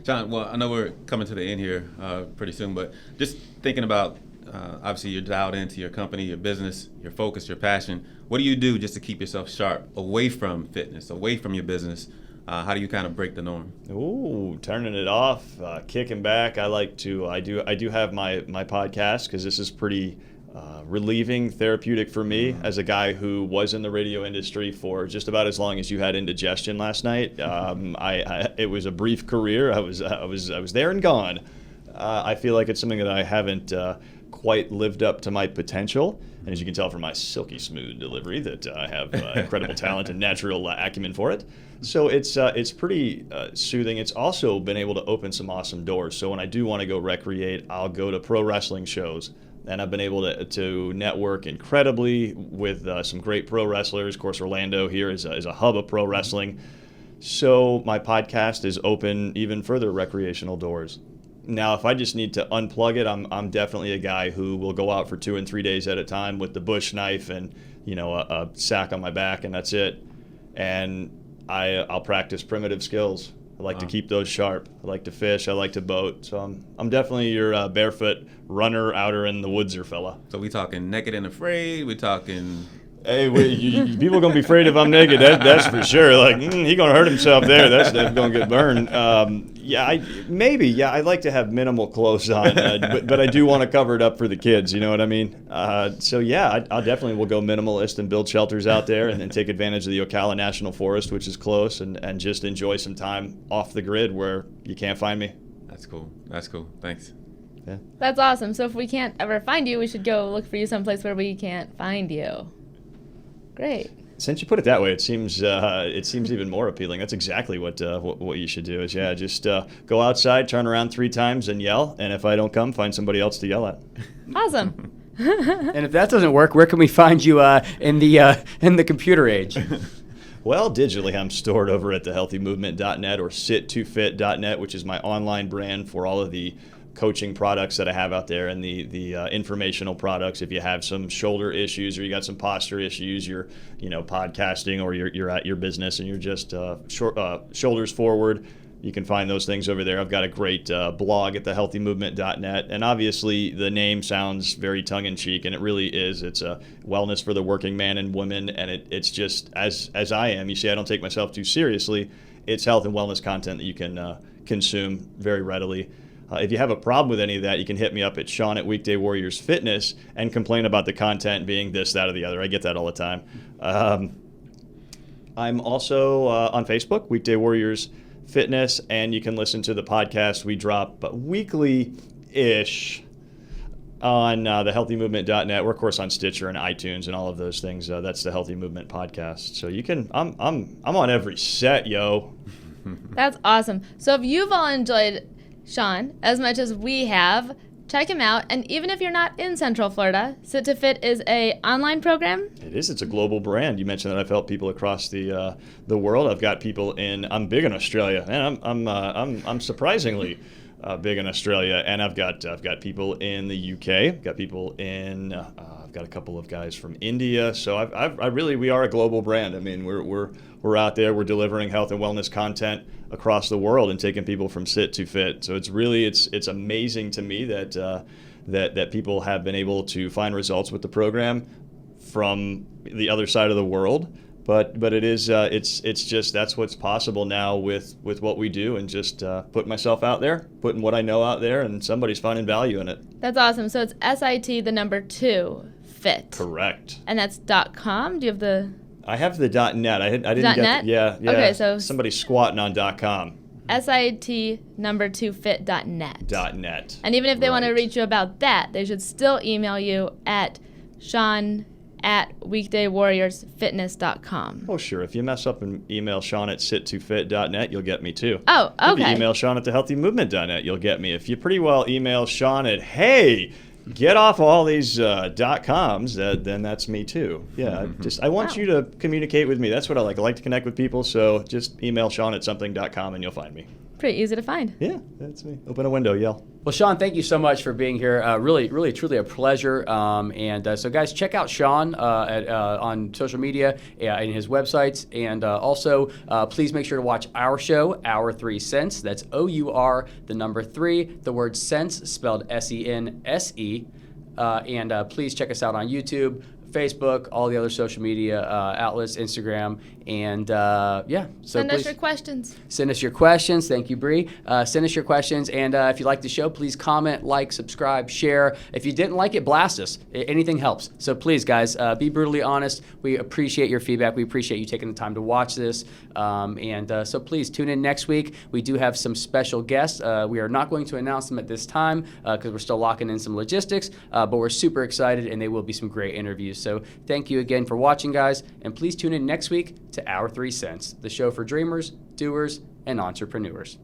John, well, I know we're coming to the end here pretty soon, but just thinking about, obviously you're dialed into your company, your business, your focus, your passion. What do you do just to keep yourself sharp away from fitness, away from your business? How do you kind of break the norm? Ooh, turning it off, kicking back. I do have my podcast, because this is pretty relieving, therapeutic for me as a guy who was in the radio industry for just about as long as you had indigestion last night. It was a brief career. I was there and gone. I feel like it's something that I haven't quite lived up to my potential. And as you can tell from my silky smooth delivery, that I have incredible talent and natural acumen for it. So it's pretty soothing. It's also been able to open some awesome doors. So when I do want to go recreate, I'll go to pro wrestling shows. And I've been able to network incredibly with some great pro wrestlers. Of course, Orlando here is a hub of pro wrestling. So my podcast is open even further recreational doors. Now, if I just need to unplug it, I'm definitely a guy who will go out for 2 and 3 days at a time with the bush knife and a sack on my back, and that's it. And I'll practice primitive skills. I like to keep those sharp. I like to fish. I like to boat. So I'm definitely your barefoot runner outer in the woodser fella. So we talking naked and afraid. We talking. Hey, people are gonna be afraid if I'm naked. That's for sure. Like he gonna hurt himself there. That's gonna get burned. I like to have minimal clothes on, but I do want to cover it up for the kids. You know what I mean? I definitely will go minimalist and build shelters out there, and then take advantage of the Ocala National Forest, which is close, and just enjoy some time off the grid where you can't find me. That's cool. That's cool. Thanks. Yeah. That's awesome. So if we can't ever find you, we should go look for you someplace where we can't find you. Great. Since you put it that way, it seems even more appealing. That's exactly what you should do. Is just go outside, turn around 3 times, and yell. And if I don't come, find somebody else to yell at. Awesome. And if that doesn't work, where can we find you in the computer age? Well, digitally, I'm stored over at thehealthymovement.net or sit2fit.net, which is my online brand for all of the coaching products that I have out there, and the informational products. If you have some shoulder issues, or you got some posture issues, you're podcasting, or you're at your business and you're just shoulders forward, you can find those things over there. I've got a great blog at thehealthymovement.net, and obviously the name sounds very tongue-in-cheek, and it really is. It's a wellness for the working man and woman, and it's just as I am. You see, I don't take myself too seriously. It's health and wellness content that you can consume very readily. If you have a problem with any of that, you can hit me up at Shawn at Weekday Warriors Fitness and complain about the content being this, that, or the other. I get that all the time. I'm also on Facebook, Weekday Warriors Fitness, and you can listen to the podcast we drop weekly-ish on thehealthymovement.net. We're, of course, on Stitcher and iTunes and all of those things. That's the Healthy Movement Podcast. So you can. I'm on every set, yo. That's awesome. So if you've all enjoyed Shawn as much as we have, check him out. And even if you're not in Central Florida, Sit to Fit is a online program. It is. It's a global brand. You mentioned that I've helped people across the world. I've got people I'm big in Australia, and I'm surprisingly big in Australia, and I've got people in the UK. I've got people in. I've got a couple of guys from India. So we are a global brand. I mean, we're out there. We're delivering health and wellness content across the world and taking people from sit to fit. So it's amazing to me that people have been able to find results with the program from the other side of the world. But it is it's just that's what's possible now with what we do, and just putting myself out there, putting what I know out there, and somebody's finding value in it. That's awesome. So it's SIT 2 fit. Correct. And that's .com. Do you have the? I have the .net. I didn't get .net? Yeah. Okay, so somebody's squatting on .com. SIT 2 fit.net. .net. And even if they want to Right. reach you about that, they should still email you at Shawn at weekdaywarriorsfitness.com. Oh, sure. If you mess up and email Shawn at sit2fit.net, you'll get me too. Oh, okay. If you email Shawn at thehealthymovement.net, you'll get me. If you pretty well email Shawn at, hey, get off all these .coms, then that's me too. Yeah, I want you to communicate with me. That's what I like. I like to connect with people, so just email Shawn at something.com and you'll find me. Pretty easy to find. Yeah, that's me. Open a window, yell. Well, Shawn, thank you so much for being here. Really, truly a pleasure. So, guys, check out Shawn on social media and his websites. And also, please make sure to watch our show, Our 3 Cents. That's OUR, the number 3, the word sense, spelled SENSE. And please check us out on YouTube, Facebook, all the other social media outlets, Instagram, and so Send us your questions. Send us your questions. Thank you, Bree. Send us your questions, and if you like the show, please comment, like, subscribe, share. If you didn't like it, blast us. Anything helps. So please, guys, be brutally honest. We appreciate your feedback. We appreciate you taking the time to watch this, so please tune in next week. We do have some special guests. We are not going to announce them at this time because we're still locking in some logistics, but we're super excited, and they will be some great interviews. So thank you again for watching, guys, and please tune in next week to Our 3 Cents, the show for dreamers, doers, and entrepreneurs.